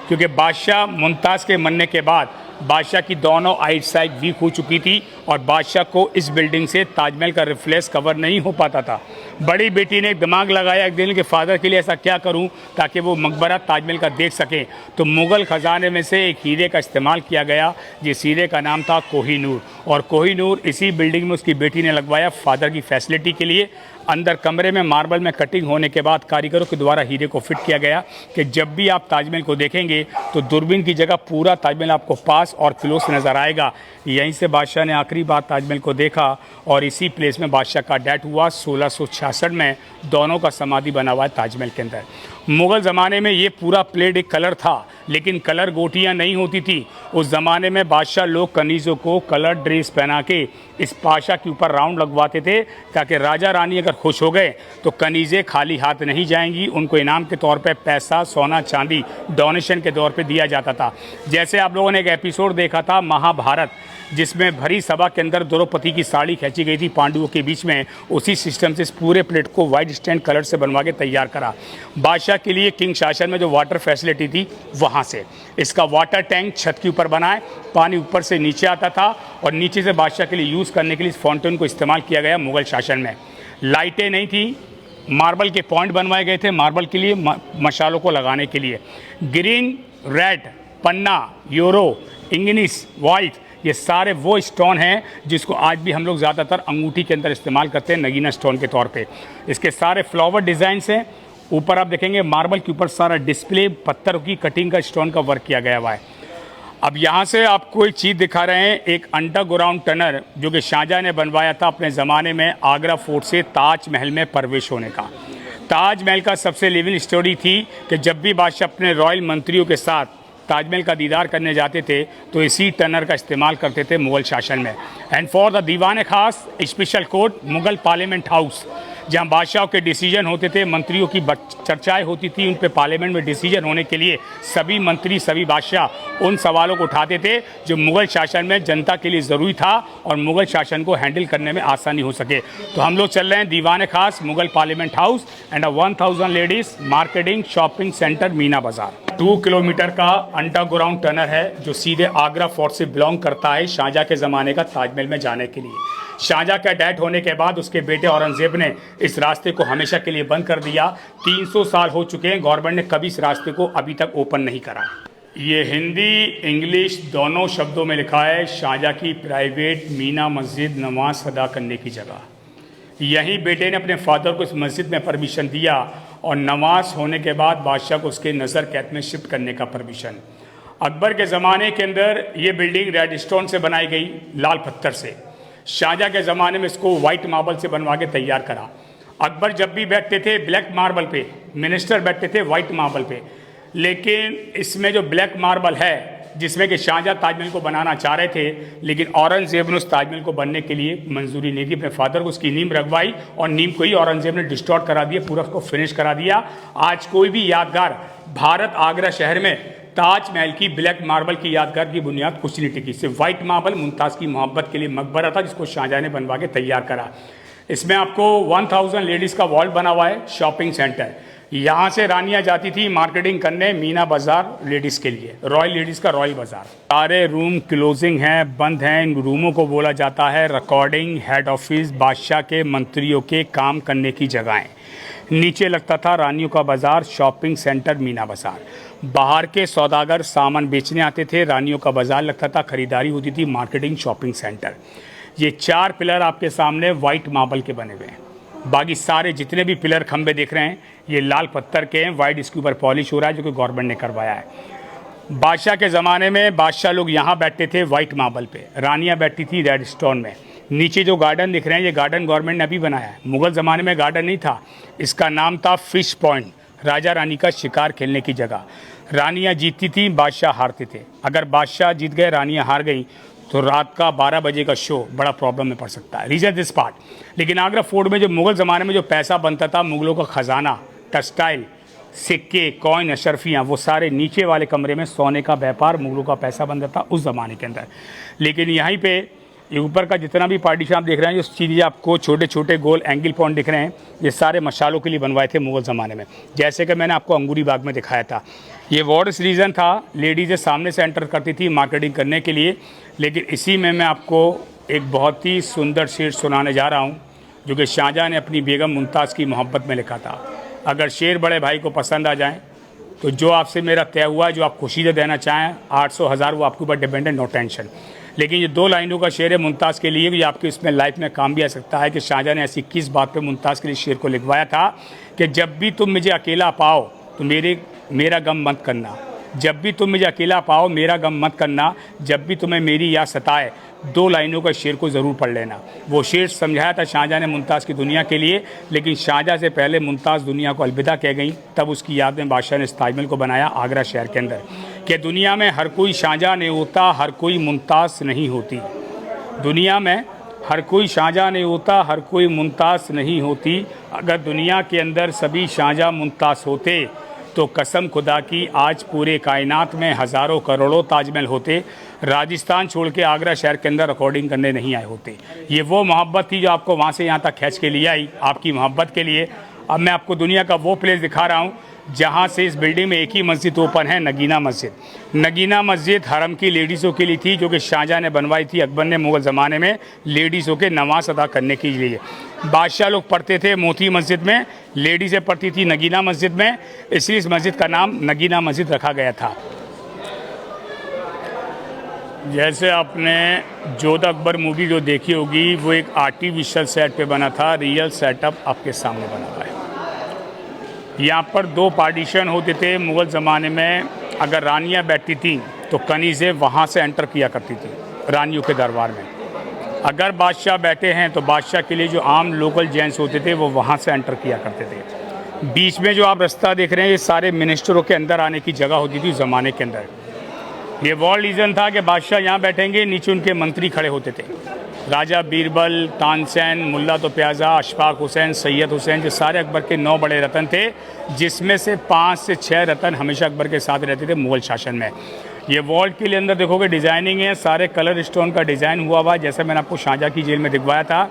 क्योंकि बादशाह मुमताज़ के मरने के बाद बादशाह की दोनों आइट साइड वीक हो चुकी थी और बादशाह को इस बिल्डिंग से ताजमहल का रिफ्लेक्स कवर नहीं हो पाता था। बड़ी बेटी ने दिमाग लगाया एक दिन के फादर के लिए ऐसा क्या करूं ताकि वो मकबरा ताजमहल का देख सकें, तो मुग़ल ख़जाने में से एक हीरे का इस्तेमाल किया गया, जिस हीरे का नाम था कोहिनूर। और कोहिनूर इसी बिल्डिंग में उसकी बेटी ने लगवाया फादर की फैसिलिटी के लिए। अंदर कमरे में मार्बल में कटिंग होने के बाद कारीगरों के द्वारा हीरे को फिट किया गया कि जब भी आप ताजमहल को देखेंगे तो दूरबीन की जगह पूरा ताजमहल आपको पास और क्लोज नज़र आएगा। यहीं से बादशाह ने आखिरी बार ताजमहल को देखा और इसी प्लेस में बादशाह का डेथ हुआ 1666 में। दोनों का समाधि बना हुआ है ताजमहल के अंदर। मुग़ल ज़माने में ये पूरा प्लेट एक कलर था, लेकिन कलर गोटियां नहीं होती थी। उस ज़माने में बादशाह लोग कनीज़ों को कलर ड्रेस पहना के इस पाशा के ऊपर राउंड लगवाते थे ताकि राजा रानी अगर खुश हो गए तो कनीज़ें खाली हाथ नहीं जाएंगी। उनको इनाम के तौर पे पैसा, सोना, चांदी डोनेशन के तौर पे दिया जाता था। जैसे आप लोगों ने एक एपिसोड देखा था महाभारत, जिसमें भरी सभा के अंदर द्रौपदी की साड़ी खींची गई थी पांडवों के बीच में, उसी सिस्टम से इस पूरे प्लेट को वाइट स्टैंड कलर से बनवा के तैयार करा। बादशाह के लिए किंग शासन में जो वाटर फैसिलिटी थी वहाँ से इसका वाटर टैंक छत के ऊपर बनाए, पानी ऊपर से नीचे आता था और नीचे से बादशाह के लिए यूज़ करने के लिए इस फाउंटेन को इस्तेमाल किया गया मुग़ल शासन में। लाइटें नहीं थी, मार्बल के पॉइंट बनवाए गए थे मार्बल के लिए, मशालों को लगाने के लिए। ग्रीन, रेड, पन्ना, यूरो, इंग्निस, वाइट, ये सारे वो स्टोन हैं जिसको आज भी हम लोग ज़्यादातर अंगूठी के अंदर इस्तेमाल करते हैं नगीना स्टोन के तौर पे। इसके सारे फ्लावर डिज़ाइंस हैं। ऊपर आप देखेंगे मार्बल के ऊपर सारा डिस्प्ले पत्थर की कटिंग का स्टोन का वर्क किया गया हुआ है। अब यहाँ से आपको एक चीज़ दिखा रहे हैं, एक अंडरग्राउंड टनल जो कि शाहजहाँ ने बनवाया था अपने ज़माने में आगरा फोर्ट से ताजमहल में प्रवेश होने का। ताजमहल का सबसे लिविंग स्टोरी थी कि जब भी बादशाह अपने रॉयल मंत्रियों के साथ ताजमहल का दीदार करने जाते थे तो इसी टनल का इस्तेमाल करते थे मुग़ल शासन में। एंड फॉर द दीवान खास special court Mughal parliament house, जहां बादशाहों के डिसीजन होते थे, मंत्रियों की चर्चाएं होती थी, उन पे पार्लियामेंट में डिसीजन होने के लिए सभी मंत्री, सभी बादशाह उन सवालों को उठाते थे जो मुग़ल शासन में जनता के लिए ज़रूरी था और मुग़ल शासन को हैंडल करने में आसानी हो सके। तो हम लोग चल रहे हैं दीवान खास Mughal parliament house and 1000 ladies marketing shopping centre Meena बाज़ार। 2 किलोमीटर का अंडरग्राउंड टनल है जो सीधे आगरा फोर्ट से बिलोंग करता है शाहजहाँ के ज़माने का ताजमहल में जाने के लिए। शाहजहाँ का डेथ होने के बाद उसके बेटे औरंगजेब ने इस रास्ते को हमेशा के लिए बंद कर दिया। 300 साल हो चुके हैं, गवर्नमेंट ने कभी इस रास्ते को अभी तक ओपन नहीं करा। ये हिंदी इंग्लिश दोनों शब्दों में लिखा है, शाहजहाँ की प्राइवेट मीना मस्जिद नमाज अदा करने की जगह। यही बेटे ने अपने फादर को इस मस्जिद में परमिशन दिया और नमाज होने के बाद बादशाह को उसके नज़र कैद में शिफ्ट करने का परमिशन। अकबर के ज़माने के अंदर ये बिल्डिंग रेड स्टोन से बनाई गई, लाल पत्थर से। शाहजहाँ के ज़माने में इसको वाइट मार्बल से बनवा के तैयार करा। अकबर जब भी बैठते थे ब्लैक मार्बल पे, मिनिस्टर बैठते थे वाइट मार्बल पे, लेकिन इसमें जो ब्लैक मार्बल है जिसमें कि शाहजहाँ ताजमहल को बनाना चाह रहे थे, लेकिन औरंगजेब ने उस ताजमहल को बनने के लिए मंजूरी नहीं दी। अपने फादर को उसकी नींव रखवाई और नींव को ही औरंगजेब ने डिस्टॉर्ट करा दिया, पूरा उसको फिनिश करा दिया। आज कोई भी यादगार भारत आगरा शहर में ताजमहल की ब्लैक मार्बल की यादगार की बुनियाद कुछ नहीं टिकी। सिर्फ वाइट मार्बल मुमताज़ की मोहब्बत के लिए मकबरा था जिसको शाहजहाँ ने बनवा के तैयार करा। इसमें आपको 1000 लेडीज़ का वॉल्ट बना हुआ है, शॉपिंग सेंटर। यहाँ से रानियाँ जाती थी मार्केटिंग करने मीना बाज़ार लेडीज़ के लिए, रॉयल लेडीज़ का रॉयल बाज़ार। सारे रूम क्लोजिंग हैं, बंद हैं। इन रूमों को बोला जाता है रिकॉर्डिंग हेड ऑफिस, बादशाह के मंत्रियों के काम करने की जगहें। नीचे लगता था रानियों का बाज़ार, शॉपिंग सेंटर मीना बाज़ार। बाहर के सौदागर सामान बेचने आते थे, रानियों का बाज़ार लगता था, ख़रीदारी होती थी, मार्केटिंग शॉपिंग सेंटर। ये 4 पिलर आपके सामने वाइट मार्बल के बने हुए हैं। बाकी सारे जितने भी पिलर खंबे देख रहे हैं ये लाल पत्थर के हैं, वाइट इसके ऊपर पॉलिश हो रहा है जो कि गवर्नमेंट ने करवाया है। बादशाह के ज़माने में बादशाह लोग यहाँ बैठते थे वाइट मार्बल पे, रानियाँ बैठती थी रेड स्टोन में। नीचे जो गार्डन दिख रहे हैं ये गार्डन गवर्नमेंट ने अभी बनाया है, मुग़ल ज़माने में गार्डन नहीं था। इसका नाम था फिश पॉइंट, राजा रानी का शिकार खेलने की जगह। रानियाँ जीतती थी, बादशाह हारते थे। अगर बादशाह जीत गए, रानियाँ हार गई तो रात का 12 बजे का शो बड़ा प्रॉब्लम में पड़ सकता है। Reason this part. लेकिन आगरा फोर्ट में जो मुग़ल ज़माने में जो पैसा बनता था, मुग़लों का ख़जाना, टेक्सटाइल, सिक्के, कॉइन, अशरफियाँ, वो सारे नीचे वाले कमरे में सोने का व्यापार, मुग़लों का पैसा बनता था उस ज़माने के अंदर। लेकिन यहीं पे ये ऊपर का जितना भी पार्टीशन आप देख रहे हैं, जो चीज़ें आपको छोटे छोटे गोल एंगल पॉइंट दिख रहे हैं, ये सारे मशालों के लिए बनवाए थे मुग़ल ज़माने में। जैसे कि मैंने आपको अंगूरी बाग में दिखाया था, ये वार्ड रीजन था, लेडीज़ें सामने से एंटर करती थी मार्केटिंग करने के लिए। लेकिन इसी में मैं आपको एक बहुत ही सुंदर शेर सुनाने जा रहा हूँ, जो कि शाहजहाँ ने अपनी बेगम मुमताज़ की मोहब्बत में लिखा था। अगर शेर बड़े भाई को पसंद आ जाए तो जो आपसे मेरा तय हुआ है, जो आप खुशी से देना चाहें, 800,000 वो आपके ऊपर डिपेंड है, नो टेंशन। लेकिन ये 2 लाइनों का शेर है मुमताज़ के लिए, भी आपके इसमें लाइफ में काम भी आ सकता है कि शाहजहाँ ने ऐसी किस बात पे मुमताज़ के लिए शेर को लिखवाया था कि जब भी तुम मुझे अकेला पाओ तो मेरा गम मत करना, जब भी तुम मुझे अकेला पाओ मेरा गम मत करना, जब भी तुम्हें मेरी याद सताए 2 लाइनों का शेर को ज़रूर पढ़ लेना। वो शेर समझाया था शाहजहाँ ने मुमताज़ की दुनिया के लिए। लेकिन शाहजहाँ से पहले मुमताज़ दुनिया को अलविदा कह गई, तब उसकी याद में बादशाह ने इस ताजमहल को बनाया आगरा शहर के अंदर, कि दुनिया में हर कोई शाहजहाँ नहीं होता, हर कोई मुमताज़ नहीं होती। दुनिया में हर कोई शाहजहाँ नहीं होता, हर कोई मुमताज़ नहीं होती। अगर दुनिया के अंदर सभी शाहजहाँ मुमताज़ होते तो कसम खुदा की आज पूरे कायनात में हज़ारों करोड़ों ताजमहल होते। राजस्थान छोड़ के आगरा शहर के अंदर रिकॉर्डिंग करने नहीं आए होते। ये वो मोहब्बत थी जो आपको वहाँ से यहाँ तक खींच के लिए आई, आपकी मोहब्बत के लिए। अब मैं आपको दुनिया का वो प्लेस दिखा रहा हूँ जहाँ से इस बिल्डिंग में एक ही मस्जिद ओपन है, नगीना मस्जिद। नगीना मस्जिद हरम की लेडीज़ों के लिए थी, जो कि शाहजहाँ ने बनवाई थी अकबर ने मुग़ल ज़माने में लेडीज़ों के नमाज अदा करने के लिए। बादशाह लोग पढ़ते थे मोती मस्जिद में, लेडीज़ें पढ़ती थी नगीना मस्जिद में, इसलिए इस मस्जिद का नाम नगीना मस्जिद रखा गया था। जैसे आपने जोधा अकबर मूवी जो देखी होगी, वो एक आर्टिफिशियल सेट पे बना था, रियल सेटअप आपके सामने बना हुआ है। यहाँ पर 2 पार्टीशन होते थे मुग़ल ज़माने में। अगर रानियाँ बैठती थीं तो कनीज़ें वहाँ से एंटर किया करती थी रानियों के दरबार में। अगर बादशाह बैठे हैं तो बादशाह के लिए जो आम लोकल जेंट्स होते थे वो वहाँ से एंटर किया करते थे। बीच में जो आप रास्ता देख रहे हैं, ये सारे मिनिस्टरों के अंदर आने की जगह होती थी ज़माने के अंदर। ये वो रीज़न था कि बादशाह यहाँ बैठेंगे, नीचे उनके मंत्री खड़े होते थे। राजा बीरबल, तानसेन, मुल्ला तो प्याजा, अशफाक हुसैन, सैयद हुसैन, जो सारे अकबर के 9 बड़े रतन थे, जिसमें से 5 से 6 रतन हमेशा अकबर के साथ रहते थे मुग़ल शासन में। ये वॉल के लिए अंदर देखोगे डिज़ाइनिंग है, सारे कलर स्टोन का डिज़ाइन हुआ हुआ है, जैसे मैंने आपको शाहजहाँ की जेल में दिखवाया था।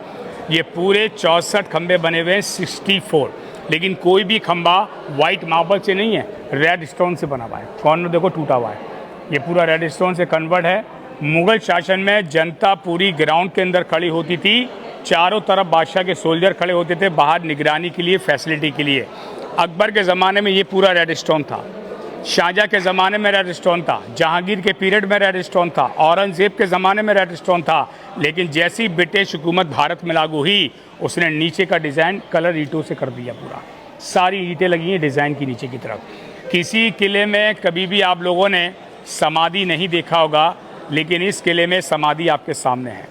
ये पूरे 64 खंबे बने हुए हैं, 64, लेकिन कोई भी खंबा वाइट मार्बल से नहीं है, रेड स्टोन से बना हुआ है। कॉर्नर देखो टूटा हुआ है, ये पूरा रेड स्टोन से कन्वर्ट है। मुग़ल शासन में जनता पूरी ग्राउंड के अंदर खड़ी होती थी, चारों तरफ बादशाह के सोल्जर खड़े होते थे बाहर निगरानी के लिए, फैसिलिटी के लिए। अकबर के ज़माने में ये पूरा रेड स्टोन था, शाहजहाँ के ज़माने में रेड स्टोन था, जहांगीर के पीरियड में रेड स्टोन था, औरंगज़ेब के ज़माने में रेड स्टोन था। लेकिन जैसी ब्रिटिश हुकूमत भारत में लागू हुई, उसने नीचे का डिज़ाइन कलर ईंटों से कर दिया। पूरा सारी ईंटें लगी हैं डिज़ाइन की नीचे की तरफ। किसी किले में कभी भी आप लोगों ने समाधि नहीं देखा होगा, लेकिन इस किले में समाधि आपके सामने है।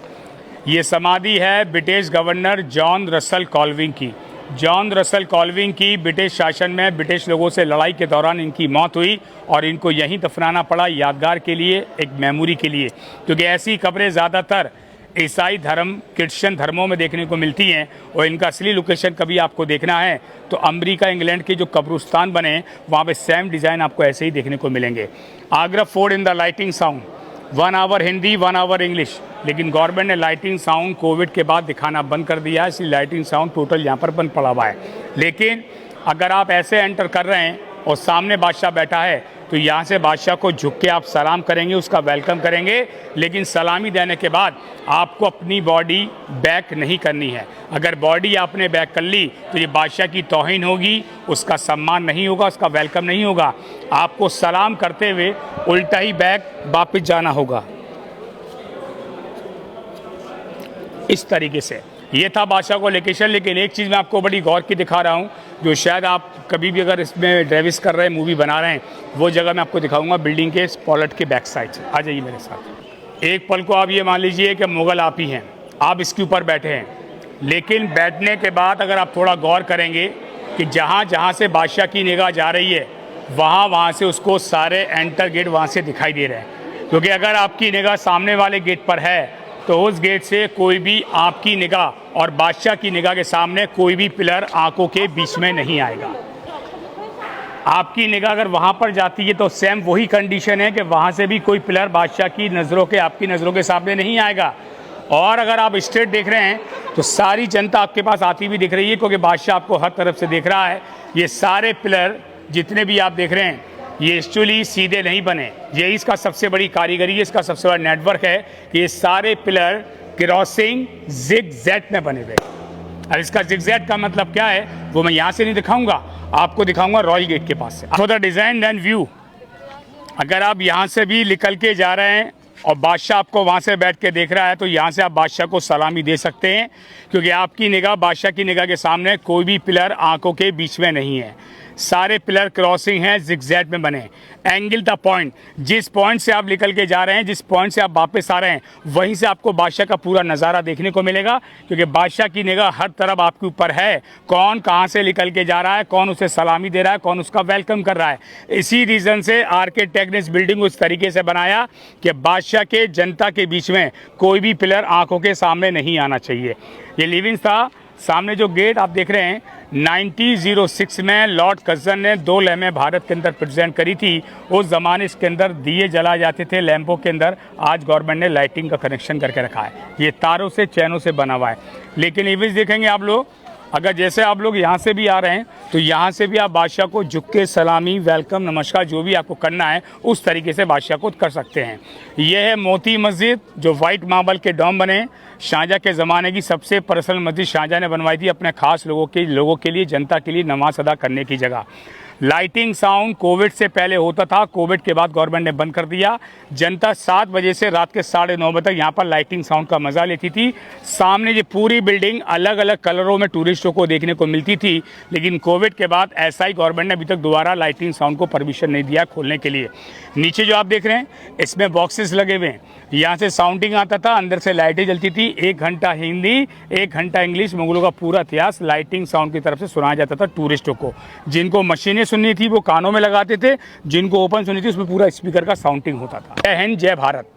ये समाधि है ब्रिटिश गवर्नर जॉन रसल कॉल्विंग की। जॉन रसल कॉल्विंग की ब्रिटिश शासन में ब्रिटिश लोगों से लड़ाई के दौरान इनकी मौत हुई और इनको यहीं दफनाना पड़ा, यादगार के लिए, एक मेमोरी के लिए। क्योंकि ऐसी कब्रें ज़्यादातर ईसाई धर्म, क्रिश्चियन धर्मों में देखने को मिलती हैं। और इनका असली लोकेशन कभी आपको देखना है तो अमेरिका, इंग्लैंड के जो कब्रिस्तान बने, वहाँ पे सेम डिज़ाइन आपको ऐसे ही देखने को मिलेंगे। Agra fort in the lighting sound, 1 hour Hindi, 1 hour English. लेकिन गवर्नमेंट ने लाइटिंग साउंड कोविड के बाद दिखाना बंद कर दिया है, इसलिए लाइटिंग साउंड टोटल यहाँ पर बंद पड़ा हुआ है। लेकिन अगर आप ऐसे एंटर कर रहे हैं और सामने बादशाह बैठा है, तो यहाँ से बादशाह को झुक के आप सलाम करेंगे, उसका वेलकम करेंगे। लेकिन सलामी देने के बाद आपको अपनी बॉडी बैक नहीं करनी है। अगर बॉडी आपने बैक कर ली तो ये बादशाह की तौहीन होगी, उसका सम्मान नहीं होगा, उसका वेलकम नहीं होगा। आपको सलाम करते हुए उल्टा ही बैक वापस जाना होगा, इस तरीके से। ये था बादशाह को लोकेशन। लेकिन एक चीज़ मैं आपको बड़ी गौर की दिखा रहा हूँ, जो शायद आप कभी भी अगर इसमें ड्रेविस कर रहे हैं, मूवी बना रहे हैं, वो जगह मैं आपको दिखाऊंगा बिल्डिंग के पॉलट के बैक साइड से। आ जाइए मेरे साथ। एक पल को आप ये मान लीजिए कि मुग़ल आप ही हैं, आप इसके ऊपर बैठे हैं। लेकिन बैठने के बाद अगर आप थोड़ा गौर करेंगे कि जहाँ जहाँ से बादशाह की निगाह जा रही है, वहाँ से उसको सारे एंटर गेट वहाँ से दिखाई दे रहे हैं। क्योंकि अगर आपकी निगाह सामने वाले गेट पर है तो उस गेट से कोई भी आपकी निगाह और बादशाह की निगाह के सामने कोई भी पिलर आंखों के बीच में नहीं आएगा। आपकी निगाह अगर वहाँ पर जाती है तो सेम वही कंडीशन है कि वहाँ से भी कोई पिलर बादशाह की नज़रों के, आपकी नज़रों के सामने नहीं आएगा। और अगर आप स्ट्रेट देख रहे हैं तो सारी जनता आपके पास आती भी दिख रही है, क्योंकि बादशाह आपको हर तरफ से देख रहा है। ये सारे पिलर जितने भी आप देख रहे हैं ये एक्चुअली सीधे नहीं बने, यही इसका सबसे बड़ी कारीगरी है, इसका सबसे बड़ा नेटवर्क है कि ये सारे पिलर क्रॉसिंग जिग जैग में बने हुए। अब इसका जिग जैग का मतलब क्या है वो मैं यहाँ से नहीं दिखाऊंगा, आपको दिखाऊंगा रॉयल गेट के पास से। For the design and view, अगर आप यहाँ से भी निकल के जा रहे हैं और बादशाह आपको वहाँ से बैठ के देख रहा है तो यहाँ से आप बादशाह को सलामी दे सकते हैं, क्योंकि आपकी निगाह बादशाह की निगाह के सामने कोई भी पिलर आंखों के बीच में नहीं है। सारे पिलर क्रॉसिंग हैं, जिगजैग में बने। एंगल द पॉइंट, जिस पॉइंट से आप निकल के जा रहे हैं, जिस पॉइंट से आप वापस आ रहे हैं, वहीं से आपको बादशाह का पूरा नज़ारा देखने को मिलेगा, क्योंकि बादशाह की निगाह हर तरफ आपके ऊपर है। कौन कहाँ से निकल के जा रहा है, कौन उसे सलामी दे रहा है, कौन उसका वेलकम कर रहा है। इसी रीज़न से आर्किटेक्ट ने इस बिल्डिंग को इस तरीके से बनाया कि बादशाह के जनता के बीच में कोई भी पिलर आंखों के सामने नहीं आना चाहिए। ये लिविंग था। सामने जो गेट आप देख रहे हैं 1906 में लॉर्ड कर्जन ने 2 लैम्पें भारत के अंदर प्रेजेंट करी थी। उस ज़माने इसके अंदर दिए जलाए जाते थे लैंपों के अंदर। आज गवर्नमेंट ने लाइटिंग का कनेक्शन करके रखा है। ये तारों से चैनों से बना हुआ है। लेकिन इमेज देखेंगे आप लोग, अगर जैसे आप लोग यहाँ से भी आ रहे हैं तो यहाँ से भी आप बादशाह को झुक के सलामी, वेलकम, नमस्कार जो भी आपको करना है उस तरीके से बादशाह को कर सकते हैं। यह है मोती मस्जिद जो वाइट मार्बल के डोम बने। शाहजहाँ के ज़माने की सबसे पर्सनल मस्जिद शाहजहाँ ने बनवाई थी अपने खास लोगों के लिए, जनता के लिए नमाज अदा करने की जगह। लाइटिंग साउंड कोविड से पहले होता था, कोविड के बाद गवर्नमेंट ने बंद कर दिया। जनता 7 बजे से रात के 9:30 बजे तक यहाँ पर लाइटिंग साउंड का मज़ा लेती थी। सामने ये पूरी बिल्डिंग अलग अलग कलरों में टूरिस्टों को देखने को मिलती थी, लेकिन कोविड के बाद ऐसा ही गवर्नमेंट ने अभी तक दोबारा लाइटिंग साउंड को परमिशन नहीं दिया खोलने के लिए। नीचे जो आप देख रहे हैं इसमें बॉक्सेस लगे हुए हैं, यहाँ से साउंडिंग आता था, अंदर से लाइटें जलती थी। 1 घंटा हिंदी, 1 घंटा इंग्लिश, मुगलों का पूरा इतिहास लाइटिंग साउंड की तरफ से सुनाया जाता था टूरिस्टों को। जिनको मशीनें सुननी थी वो कानों में लगाते थे, जिनको ओपन सुननी थी उसमें पूरा स्पीकर का साउंडिंग होता था। जय हिंद, जय भारत।